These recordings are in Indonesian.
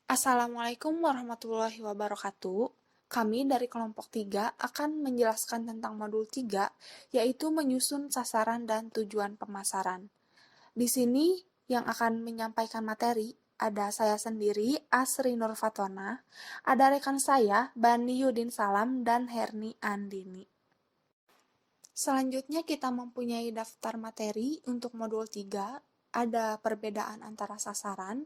Assalamualaikum warahmatullahi wabarakatuh. Kami dari kelompok 3 akan menjelaskan tentang modul 3, yaitu menyusun sasaran dan tujuan pemasaran. Di sini yang akan menyampaikan materi ada saya sendiri, Asri Nur Fatona, ada rekan saya, Bani Yudin Salam, dan Herni Andini. Selanjutnya kita mempunyai daftar materi untuk modul 3, ada perbedaan antara sasaran,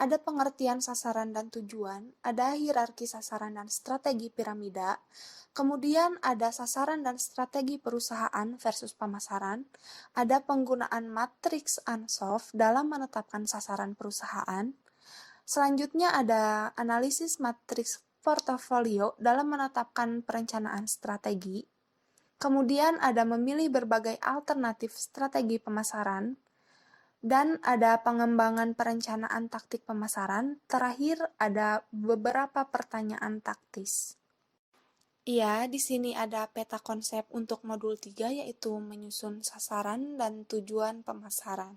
ada pengertian sasaran dan tujuan, ada hierarki sasaran dan strategi piramida, kemudian ada sasaran dan strategi perusahaan versus pemasaran, ada penggunaan matriks Ansoff dalam menetapkan sasaran perusahaan, selanjutnya ada analisis matriks portofolio dalam menetapkan perencanaan strategi, kemudian ada memilih berbagai alternatif strategi pemasaran, dan ada pengembangan perencanaan taktik pemasaran. Terakhir ada beberapa pertanyaan taktis. Iya, di sini ada peta konsep untuk modul 3 yaitu menyusun sasaran dan tujuan pemasaran.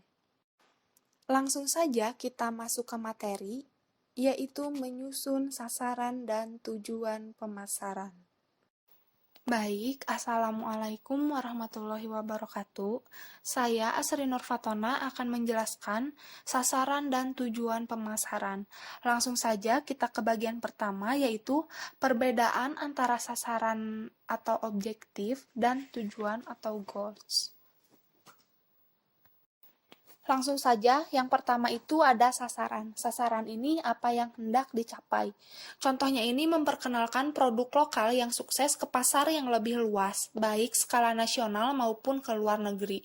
Langsung saja kita masuk ke materi, yaitu menyusun sasaran dan tujuan pemasaran. Baik, Assalamualaikum warahmatullahi wabarakatuh. Saya Asri Nur Fatona akan menjelaskan sasaran dan tujuan pemasaran. Langsung saja kita ke bagian pertama, yaitu perbedaan antara sasaran atau objektif dan tujuan atau goals. Langsung saja, yang pertama itu ada sasaran. Sasaran ini apa yang hendak dicapai. Contohnya ini memperkenalkan produk lokal yang sukses ke pasar yang lebih luas, baik skala nasional maupun ke luar negeri.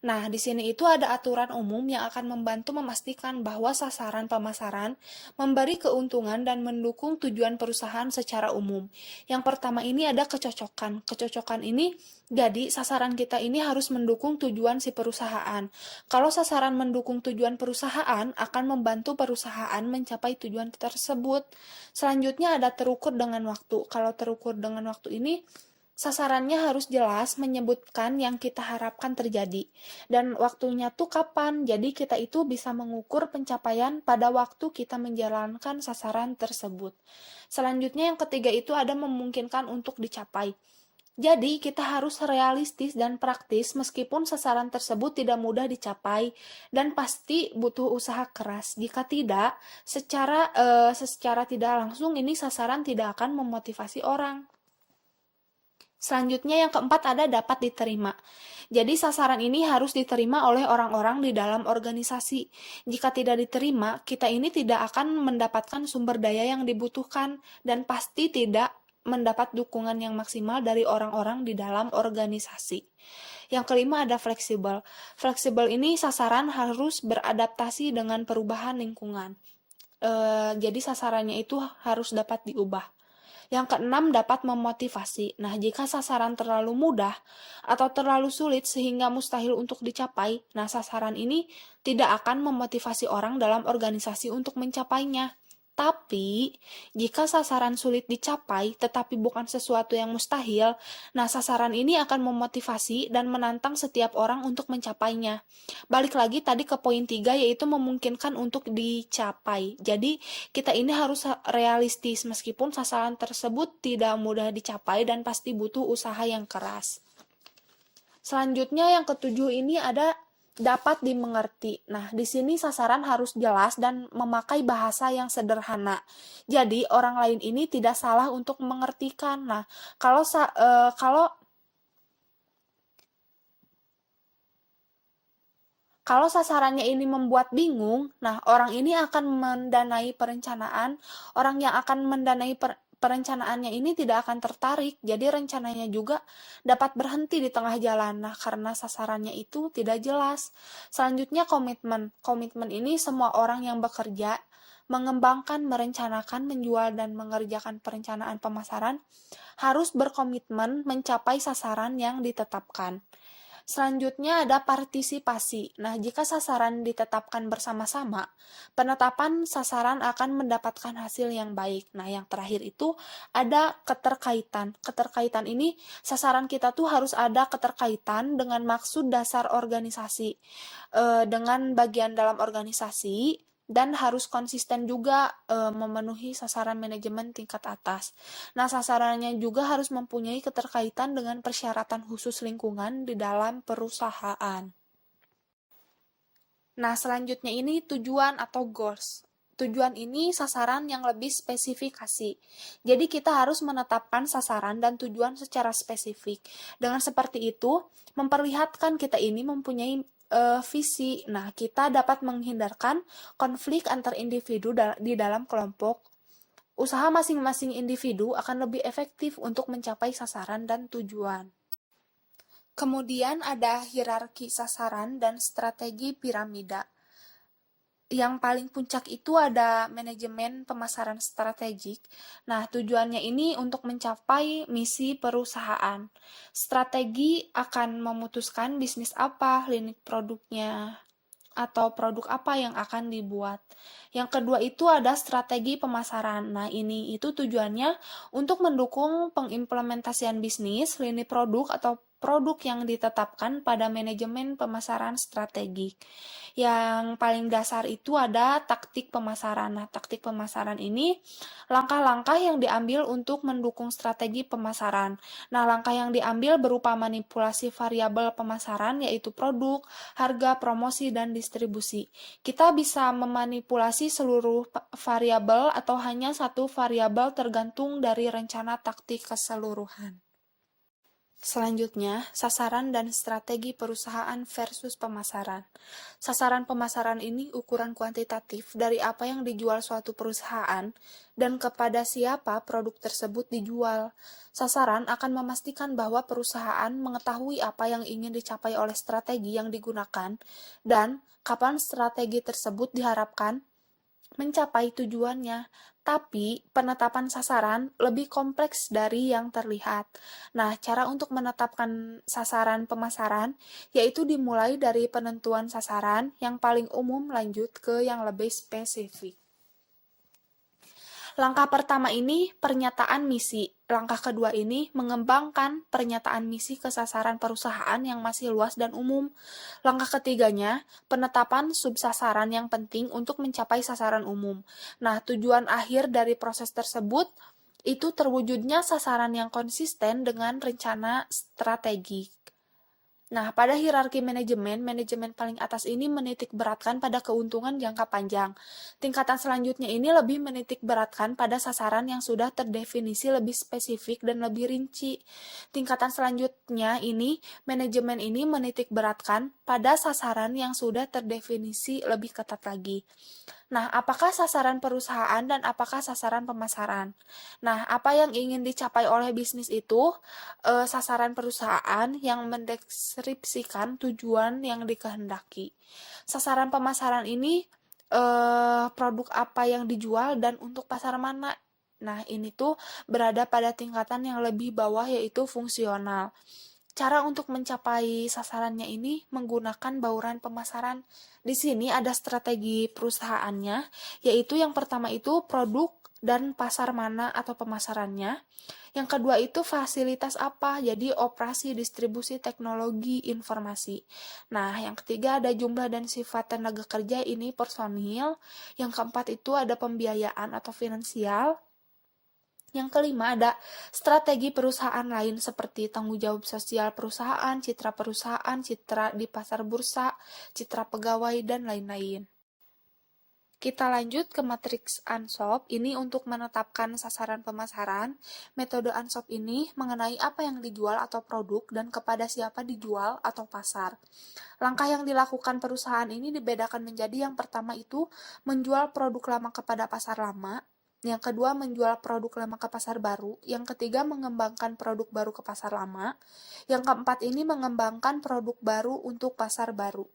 Nah, di sini itu ada aturan umum yang akan membantu memastikan bahwa sasaran pemasaran memberi keuntungan dan mendukung tujuan perusahaan secara umum. Yang pertama ini ada kecocokan. Kecocokan ini jadi sasaran kita ini harus mendukung tujuan si perusahaan. Kalau sasaran mendukung tujuan perusahaan akan membantu perusahaan mencapai tujuan tersebut. Selanjutnya ada terukur dengan waktu. Kalau terukur dengan waktu ini sasarannya harus jelas menyebutkan yang kita harapkan terjadi. Dan waktunya tuh kapan, jadi kita itu bisa mengukur pencapaian pada waktu kita menjalankan sasaran tersebut. Selanjutnya yang ketiga itu ada memungkinkan untuk dicapai. Jadi kita harus realistis dan praktis meskipun sasaran tersebut tidak mudah dicapai dan pasti butuh usaha keras. Jika tidak, secara tidak langsung ini sasaran tidak akan memotivasi orang. Selanjutnya yang keempat ada dapat diterima. Jadi sasaran ini harus diterima oleh orang-orang di dalam organisasi. Jika tidak diterima, kita ini tidak akan mendapatkan sumber daya yang dibutuhkan dan pasti tidak mendapat dukungan yang maksimal dari orang-orang di dalam organisasi. Yang kelima ada fleksibel. Fleksibel ini sasaran harus beradaptasi dengan perubahan lingkungan. Jadi sasarannya itu harus dapat diubah. Yang keenam dapat memotivasi. Nah, jika sasaran terlalu mudah atau terlalu sulit sehingga mustahil untuk dicapai, nah sasaran ini tidak akan memotivasi orang dalam organisasi untuk mencapainya. Tapi, jika sasaran sulit dicapai tetapi bukan sesuatu yang mustahil, nah sasaran ini akan memotivasi dan menantang setiap orang untuk mencapainya. Balik lagi tadi ke poin 3 yaitu memungkinkan untuk dicapai. Jadi, kita ini harus realistis meskipun sasaran tersebut tidak mudah dicapai dan pasti butuh usaha yang keras. Selanjutnya yang ketujuh ini ada dapat dimengerti. Nah, di sini sasaran harus jelas dan memakai bahasa yang sederhana. Jadi, orang lain ini tidak salah untuk mengertikan. Nah, kalau sasarannya ini membuat bingung, nah orang ini akan mendanai perencanaan, orang yang akan mendanai perencanaannya ini tidak akan tertarik, jadi rencananya juga dapat berhenti di tengah jalan, nah karena sasarannya itu tidak jelas. Selanjutnya komitmen. Komitmen ini semua orang yang bekerja, mengembangkan, merencanakan, menjual, dan mengerjakan perencanaan pemasaran harus berkomitmen mencapai sasaran yang ditetapkan. Selanjutnya ada partisipasi. Nah, jika sasaran ditetapkan bersama-sama, penetapan sasaran akan mendapatkan hasil yang baik. Nah, yang terakhir itu ada keterkaitan. Keterkaitan ini sasaran kita tuh harus ada keterkaitan dengan maksud dasar organisasi. Dengan bagian dalam organisasi, dan harus konsisten juga memenuhi sasaran manajemen tingkat atas. Nah, sasarannya juga harus mempunyai keterkaitan dengan persyaratan khusus lingkungan di dalam perusahaan. Nah, selanjutnya ini tujuan atau goals. Tujuan ini sasaran yang lebih spesifikasi. Jadi kita harus menetapkan sasaran dan tujuan secara spesifik. Dengan seperti itu, memperlihatkan kita ini mempunyai visi. Nah, kita dapat menghindarkan konflik antar individu di dalam kelompok. Usaha masing-masing individu akan lebih efektif untuk mencapai sasaran dan tujuan. Kemudian ada hierarki sasaran dan strategi piramida. Yang paling puncak itu ada manajemen pemasaran strategik. Nah, tujuannya ini untuk mencapai misi perusahaan. Strategi akan memutuskan bisnis apa, lini produknya, atau produk apa yang akan dibuat. Yang kedua itu ada strategi pemasaran. Nah, ini itu tujuannya untuk mendukung pengimplementasian bisnis, lini produk atau produk yang ditetapkan pada manajemen pemasaran strategik. Yang paling dasar itu ada taktik pemasaran. Nah, taktik pemasaran ini langkah-langkah yang diambil untuk mendukung strategi pemasaran. Nah, langkah yang diambil berupa manipulasi variabel pemasaran yaitu produk, harga, promosi, dan distribusi. Kita bisa memanipulasi seluruh variabel atau hanya satu variabel tergantung dari rencana taktik keseluruhan. Selanjutnya, sasaran dan strategi perusahaan versus pemasaran. Sasaran pemasaran ini ukuran kuantitatif dari apa yang dijual suatu perusahaan dan kepada siapa produk tersebut dijual. Sasaran akan memastikan bahwa perusahaan mengetahui apa yang ingin dicapai oleh strategi yang digunakan dan kapan strategi tersebut diharapkan mencapai tujuannya. Tapi, penetapan sasaran lebih kompleks dari yang terlihat. Nah, cara untuk menetapkan sasaran pemasaran yaitu dimulai dari penentuan sasaran yang paling umum lanjut ke yang lebih spesifik. Langkah pertama ini pernyataan misi. Langkah kedua ini mengembangkan pernyataan misi ke sasaran perusahaan yang masih luas dan umum. Langkah ketiganya, penetapan subsasaran yang penting untuk mencapai sasaran umum. Nah, tujuan akhir dari proses tersebut itu terwujudnya sasaran yang konsisten dengan rencana strategik. Nah, pada hierarki manajemen paling atas ini menitik beratkan pada keuntungan jangka panjang. Tingkatan selanjutnya ini lebih menitik beratkan pada sasaran yang sudah terdefinisi lebih spesifik dan lebih rinci. Tingkatan selanjutnya ini, manajemen ini menitik beratkan pada sasaran yang sudah terdefinisi lebih ketat lagi. Nah, apakah sasaran perusahaan dan apakah sasaran pemasaran? Nah, apa yang ingin dicapai oleh bisnis itu? Sasaran perusahaan yang mendeskripsikan tujuan yang dikehendaki. Sasaran pemasaran ini produk apa yang dijual dan untuk pasar mana. Nah, ini tuh berada pada tingkatan yang lebih bawah yaitu fungsional. Cara untuk mencapai sasarannya ini menggunakan bauran pemasaran. Di sini ada strategi perusahaannya, yaitu yang pertama itu produk dan pasar mana atau pemasarannya. Yang kedua itu fasilitas apa, jadi operasi, distribusi, teknologi, informasi. Nah, yang ketiga ada jumlah dan sifat tenaga kerja, ini personil. Yang keempat itu ada pembiayaan atau finansial. Yang kelima ada strategi perusahaan lain seperti tanggung jawab sosial perusahaan, citra di pasar bursa, citra pegawai, dan lain-lain. Kita lanjut ke matriks ANSOP, ini untuk menetapkan sasaran pemasaran. Metode ANSOP ini mengenai apa yang dijual atau produk dan kepada siapa dijual atau pasar. Langkah yang dilakukan perusahaan ini dibedakan menjadi yang pertama itu menjual produk lama kepada pasar lama, yang kedua menjual produk lama ke pasar baru, yang ketiga mengembangkan produk baru ke pasar lama, yang keempat ini mengembangkan produk baru untuk pasar baru.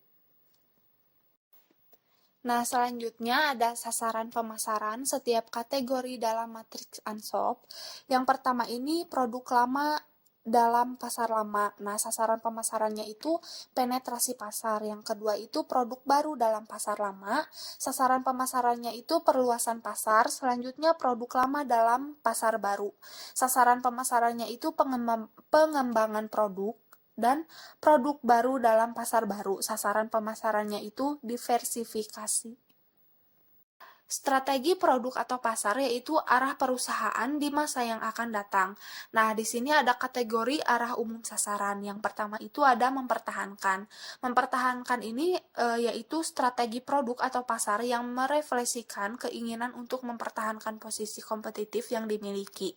Nah, selanjutnya ada sasaran pemasaran setiap kategori dalam matriks ANSOP. Yang pertama ini produk lama dalam pasar lama. Nah, sasaran pemasarannya itu penetrasi pasar. Yang kedua itu produk baru dalam pasar lama. Sasaran pemasarannya itu perluasan pasar. Selanjutnya produk lama dalam pasar baru. Sasaran pemasarannya itu pengembangan produk dan produk baru dalam pasar baru. Sasaran pemasarannya itu diversifikasi. Strategi produk atau pasar yaitu arah perusahaan di masa yang akan datang. Nah, di sini ada kategori arah umum sasaran. Yang pertama itu ada mempertahankan. Mempertahankan ini yaitu strategi produk atau pasar yang merefleksikan keinginan untuk mempertahankan posisi kompetitif yang dimiliki.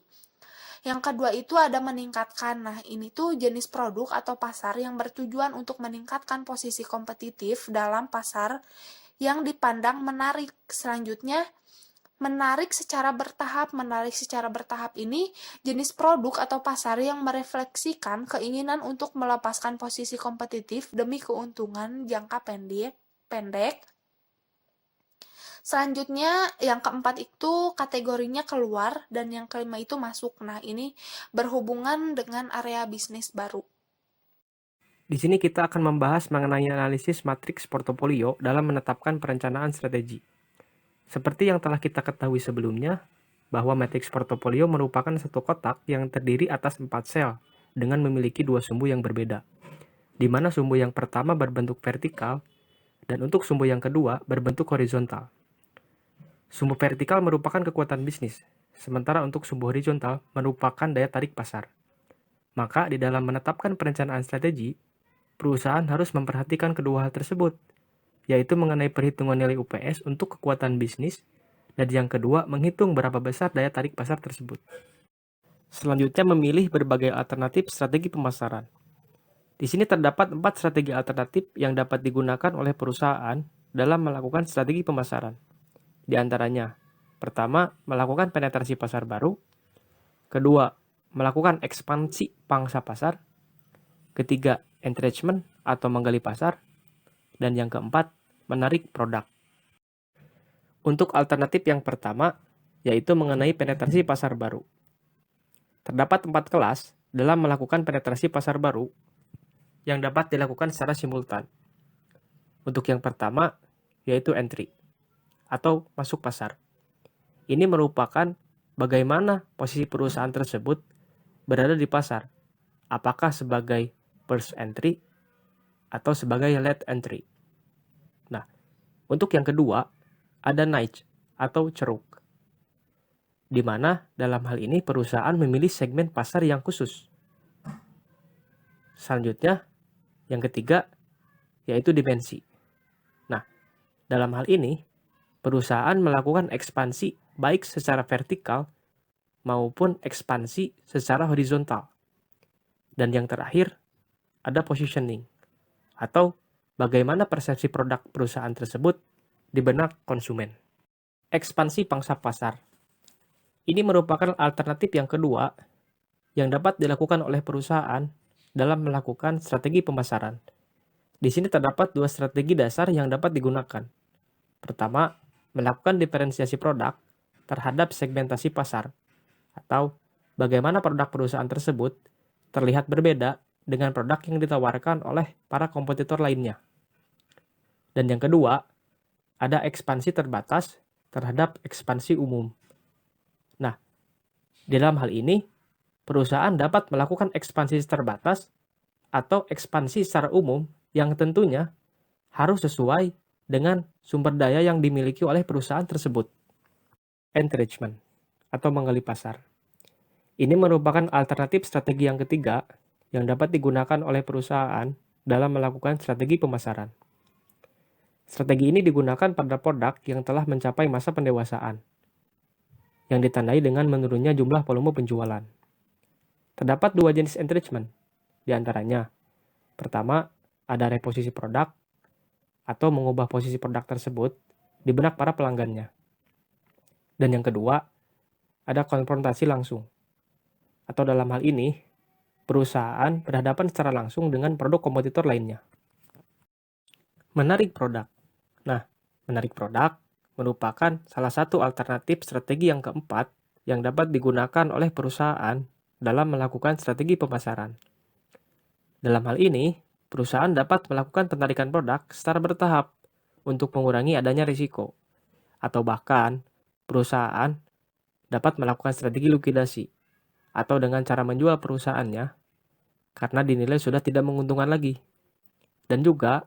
Yang kedua itu ada meningkatkan. Nah, ini tuh jenis produk atau pasar yang bertujuan untuk meningkatkan posisi kompetitif dalam pasar yang dipandang menarik. Selanjutnya, menarik secara bertahap. Menarik secara bertahap ini jenis produk atau pasar yang merefleksikan keinginan untuk melepaskan posisi kompetitif demi keuntungan jangka pendek. Selanjutnya, yang keempat itu kategorinya keluar, dan yang kelima itu masuk. Nah, ini berhubungan dengan area bisnis baru. Di sini kita akan membahas mengenai analisis matriks portofolio dalam menetapkan perencanaan strategi. Seperti yang telah kita ketahui sebelumnya, bahwa matriks portofolio merupakan satu kotak yang terdiri atas 4 sel dengan memiliki 2 sumbu yang berbeda, di mana sumbu yang pertama berbentuk vertikal dan untuk sumbu yang kedua berbentuk horizontal. Sumbu vertikal merupakan kekuatan bisnis, sementara untuk sumbu horizontal merupakan daya tarik pasar. Maka di dalam menetapkan perencanaan strategi, perusahaan harus memperhatikan kedua hal tersebut, yaitu mengenai perhitungan nilai UPS untuk kekuatan bisnis, dan yang kedua menghitung berapa besar daya tarik pasar tersebut. Selanjutnya memilih berbagai alternatif strategi pemasaran. Di sini terdapat 4 strategi alternatif yang dapat digunakan oleh perusahaan dalam melakukan strategi pemasaran. Di antaranya, pertama, melakukan penetrasi pasar baru. Kedua, melakukan ekspansi pangsa pasar. Ketiga, entrenchment atau menggali pasar. Dan yang keempat, menarik produk. Untuk alternatif yang pertama, yaitu mengenai penetrasi pasar baru. Terdapat 4 kelas dalam melakukan penetrasi pasar baru yang dapat dilakukan secara simultan. Untuk yang pertama, yaitu entry atau masuk pasar. Ini merupakan bagaimana posisi perusahaan tersebut berada di pasar. Apakah sebagai first entry atau sebagai late entry. Nah, untuk yang kedua, ada niche atau ceruk, di mana dalam hal ini perusahaan memilih segmen pasar yang khusus. Selanjutnya, yang ketiga, yaitu dimensi. Nah, dalam hal ini, perusahaan melakukan ekspansi baik secara vertikal maupun ekspansi secara horizontal. Dan yang terakhir, ada positioning, atau bagaimana persepsi produk perusahaan tersebut di benak konsumen. Ekspansi pangsa pasar. Ini merupakan alternatif yang kedua yang dapat dilakukan oleh perusahaan dalam melakukan strategi pemasaran. Di sini terdapat 2 strategi dasar yang dapat digunakan. Pertama, melakukan diferensiasi produk terhadap segmentasi pasar, atau bagaimana produk perusahaan tersebut terlihat berbeda dengan produk yang ditawarkan oleh para kompetitor lainnya. Dan yang kedua, ada ekspansi terbatas terhadap ekspansi umum. Nah, di dalam hal ini, perusahaan dapat melakukan ekspansi terbatas atau ekspansi secara umum yang tentunya harus sesuai dengan sumber daya yang dimiliki oleh perusahaan tersebut. Entrenchment atau menggali pasar. Ini merupakan alternatif strategi yang ketiga yang dapat digunakan oleh perusahaan dalam melakukan strategi pemasaran. Strategi ini digunakan pada produk yang telah mencapai masa pendewasaan, yang ditandai dengan menurunnya jumlah volume penjualan. Terdapat 2 jenis entrenchment, di antaranya, pertama, ada reposisi produk, atau mengubah posisi produk tersebut di benak para pelanggannya. Dan yang kedua, ada konfrontasi langsung, atau dalam hal ini, perusahaan berhadapan secara langsung dengan produk kompetitor lainnya. Menarik produk. Nah, menarik produk merupakan salah satu alternatif strategi yang keempat yang dapat digunakan oleh perusahaan dalam melakukan strategi pemasaran. Dalam hal ini, perusahaan dapat melakukan penarikan produk secara bertahap untuk mengurangi adanya risiko, atau bahkan perusahaan dapat melakukan strategi likuidasi, atau dengan cara menjual perusahaannya karena dinilai sudah tidak menguntungkan lagi. Dan juga,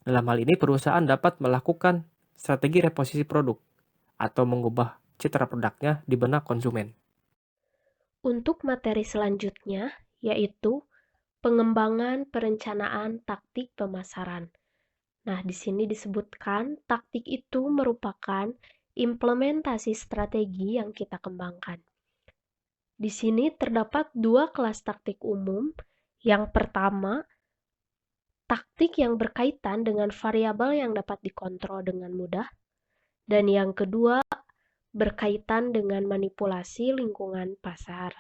dalam hal ini perusahaan dapat melakukan strategi reposisi produk, atau mengubah citra produknya di benak konsumen. Untuk materi selanjutnya, yaitu pengembangan perencanaan taktik pemasaran. Nah, di sini disebutkan taktik itu merupakan implementasi strategi yang kita kembangkan. Di sini terdapat dua kelas taktik umum. Yang pertama, taktik yang berkaitan dengan variabel yang dapat dikontrol dengan mudah. Dan yang kedua, berkaitan dengan manipulasi lingkungan pasar.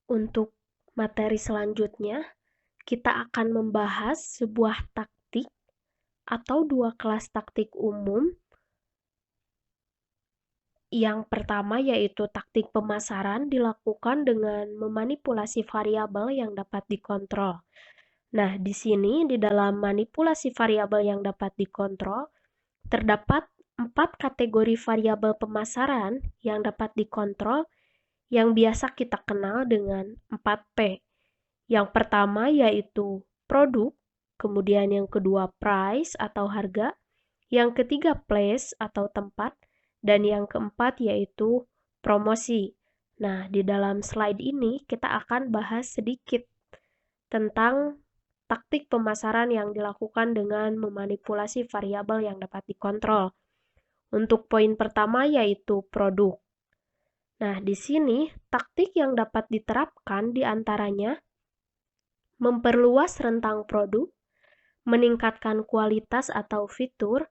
Untuk materi selanjutnya, kita akan membahas sebuah taktik atau dua kelas taktik umum. Yang pertama yaitu taktik pemasaran dilakukan dengan memanipulasi variabel yang dapat dikontrol. Nah, di sini di dalam manipulasi variabel yang dapat dikontrol, terdapat 4 kategori variabel pemasaran yang dapat dikontrol yang biasa kita kenal dengan 4P. Yang pertama yaitu produk, kemudian yang kedua price atau harga, yang ketiga place atau tempat, dan yang keempat yaitu promosi. Nah, di dalam slide ini kita akan bahas sedikit tentang taktik pemasaran yang dilakukan dengan memanipulasi variabel yang dapat dikontrol. Untuk poin pertama yaitu produk. Nah, di sini taktik yang dapat diterapkan di antaranya memperluas rentang produk, meningkatkan kualitas atau fitur,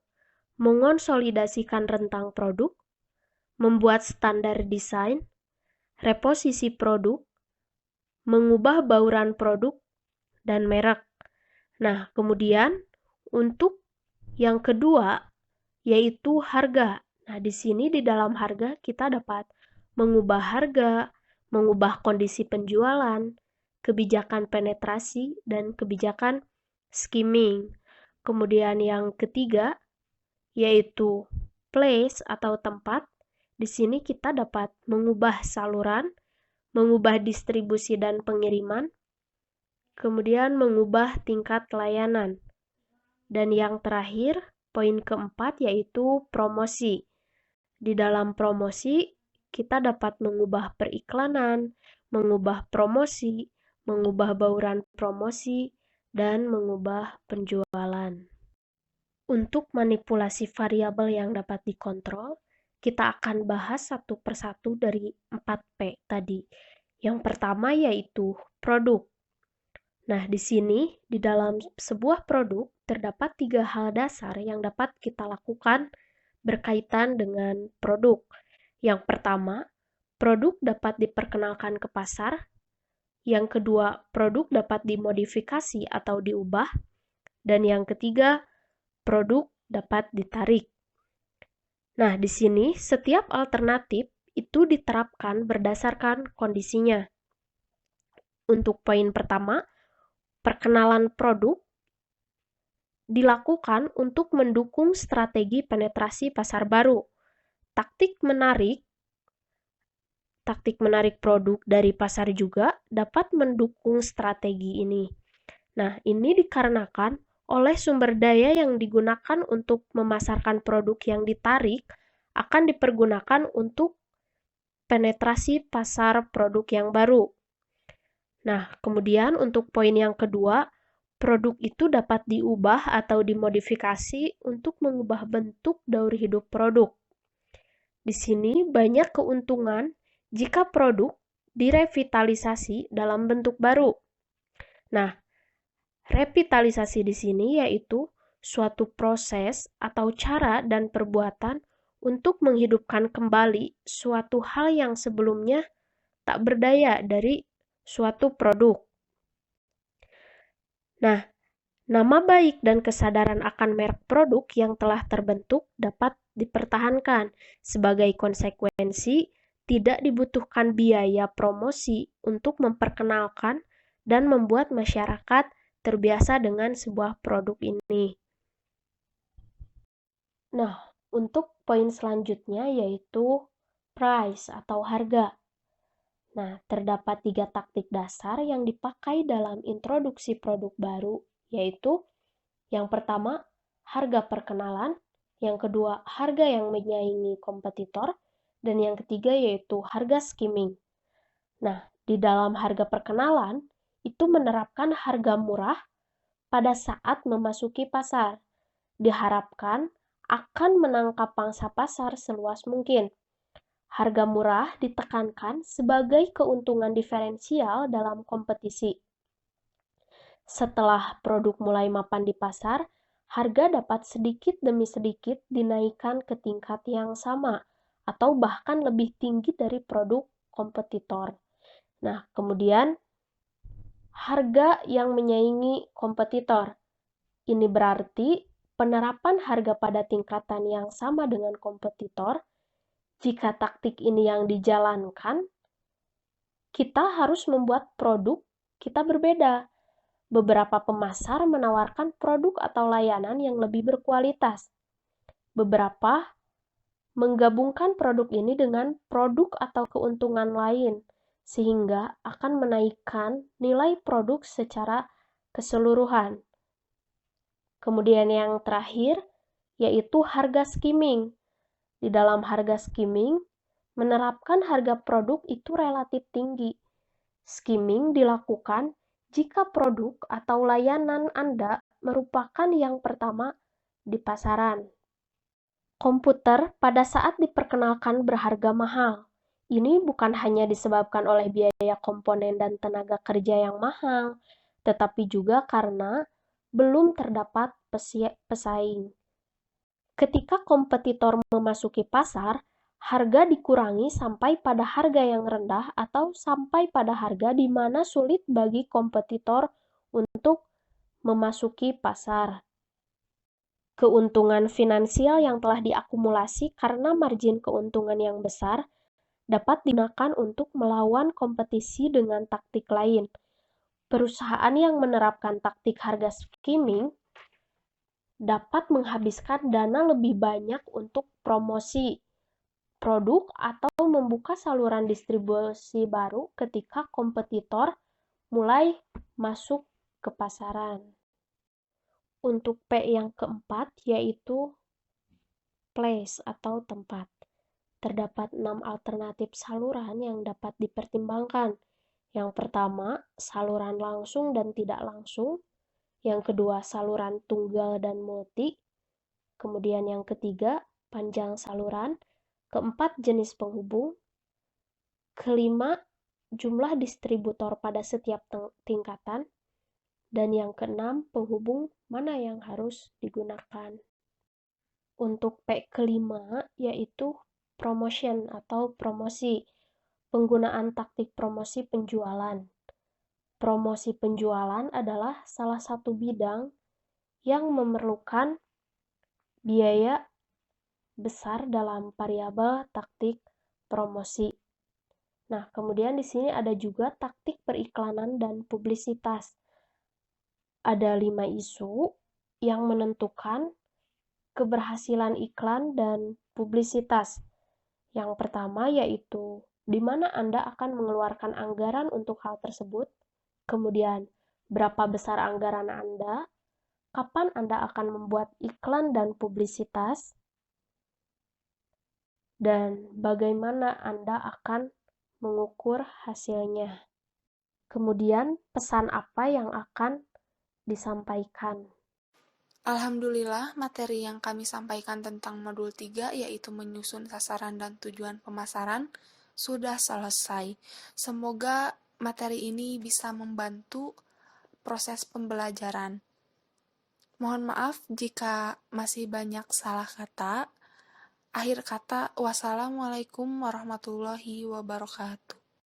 mengonsolidasikan rentang produk, membuat standar desain, reposisi produk, mengubah bauran produk, dan merek. Nah, kemudian untuk yang kedua yaitu harga. Nah, di sini di dalam harga kita dapat mengubah harga, mengubah kondisi penjualan, kebijakan penetrasi, dan kebijakan skimming. Kemudian yang ketiga yaitu place atau tempat. Di sini kita dapat mengubah saluran, mengubah distribusi dan pengiriman, kemudian mengubah tingkat layanan. Dan yang terakhir, poin keempat yaitu promosi. Di dalam promosi, kita dapat mengubah periklanan, mengubah promosi, mengubah bauran promosi, dan mengubah penjualan. Untuk manipulasi variabel yang dapat dikontrol, kita akan bahas satu persatu dari 4P tadi. Yang pertama yaitu produk. Nah, di sini, di dalam sebuah produk, terdapat 3 hal dasar yang dapat kita lakukan berkaitan dengan produk. Yang pertama, produk dapat diperkenalkan ke pasar. Yang kedua, produk dapat dimodifikasi atau diubah. Dan yang ketiga, produk dapat ditarik. Nah, di sini setiap alternatif itu diterapkan berdasarkan kondisinya. Untuk poin pertama, perkenalan produk dilakukan untuk mendukung strategi penetrasi pasar baru. Taktik menarik produk dari pasar juga dapat mendukung strategi ini. Nah, ini dikarenakan oleh sumber daya yang digunakan untuk memasarkan produk yang ditarik akan dipergunakan untuk penetrasi pasar produk yang baru. Nah, kemudian untuk poin yang kedua, produk itu dapat diubah atau dimodifikasi untuk mengubah bentuk daur hidup produk. Di sini banyak keuntungan jika produk direvitalisasi dalam bentuk baru. Nah, revitalisasi di sini yaitu suatu proses atau cara dan perbuatan untuk menghidupkan kembali suatu hal yang sebelumnya tak berdaya dari suatu produk. Nah, nama baik dan kesadaran akan merek produk yang telah terbentuk dapat dipertahankan. Sebagai konsekuensi, tidak dibutuhkan biaya promosi untuk memperkenalkan dan membuat masyarakat terbiasa dengan sebuah produk ini. Nah, untuk poin selanjutnya yaitu price atau harga. Nah, terdapat 3 taktik dasar yang dipakai dalam introduksi produk baru, yaitu yang pertama, harga perkenalan, Yang kedua, harga yang menyaingi kompetitor. Dan yang ketiga yaitu harga skimming. Nah, di dalam harga perkenalan, itu menerapkan harga murah pada saat memasuki pasar. Diharapkan akan menangkap pangsa pasar seluas mungkin. Harga murah ditekankan sebagai keuntungan diferensial dalam kompetisi. Setelah produk mulai mapan di pasar, harga dapat sedikit demi sedikit dinaikkan ke tingkat yang sama atau bahkan lebih tinggi dari produk kompetitor. Nah, kemudian harga yang menyaingi kompetitor. Ini berarti penerapan harga pada tingkatan yang sama dengan kompetitor. Jika taktik ini yang dijalankan, kita harus membuat produk kita berbeda. Beberapa pemasar menawarkan produk atau layanan yang lebih berkualitas. Beberapa menggabungkan produk ini dengan produk atau keuntungan lain, sehingga akan menaikkan nilai produk secara keseluruhan. Kemudian yang terakhir, yaitu harga skimming. Di dalam harga skimming, menerapkan harga produk itu relatif tinggi. Skimming dilakukan jika produk atau layanan Anda merupakan yang pertama di pasaran. Komputer pada saat diperkenalkan berharga mahal. Ini bukan hanya disebabkan oleh biaya komponen dan tenaga kerja yang mahal, tetapi juga karena belum terdapat pesaing. Ketika kompetitor memasuki pasar, harga dikurangi sampai pada harga yang rendah atau sampai pada harga di mana sulit bagi kompetitor untuk memasuki pasar. Keuntungan finansial yang telah diakumulasi karena margin keuntungan yang besar dapat digunakan untuk melawan kompetisi dengan taktik lain. Perusahaan yang menerapkan taktik harga skimming dapat menghabiskan dana lebih banyak untuk promosi produk atau membuka saluran distribusi baru ketika kompetitor mulai masuk ke pasaran. Untuk P yang keempat yaitu place atau tempat. Terdapat 6 alternatif saluran yang dapat dipertimbangkan. Yang pertama, saluran langsung dan tidak langsung. Yang kedua, saluran tunggal dan multi. Kemudian yang ketiga, panjang saluran. Keempat, jenis penghubung. Kelima, jumlah distributor pada setiap tingkatan. Dan yang keenam, penghubung mana yang harus digunakan. Untuk P kelima, yaitu promotion atau promosi. Penggunaan taktik promosi penjualan. Promosi penjualan adalah salah satu bidang yang memerlukan biaya besar dalam variabel taktik promosi. Nah, kemudian di sini ada juga taktik periklanan dan publisitas. Ada 5 isu yang menentukan keberhasilan iklan dan publisitas. Yang pertama yaitu di mana Anda akan mengeluarkan anggaran untuk hal tersebut. Kemudian, berapa besar anggaran Anda? Kapan Anda akan membuat iklan dan publisitas? Dan bagaimana Anda akan mengukur hasilnya. Kemudian, pesan apa yang akan disampaikan. Alhamdulillah, materi yang kami sampaikan tentang modul 3 yaitu menyusun sasaran dan tujuan pemasaran sudah selesai. Semoga materi ini bisa membantu proses pembelajaran. Mohon maaf jika masih banyak salah kata. Akhir kata, wassalamualaikum warahmatullahi wabarakatuh.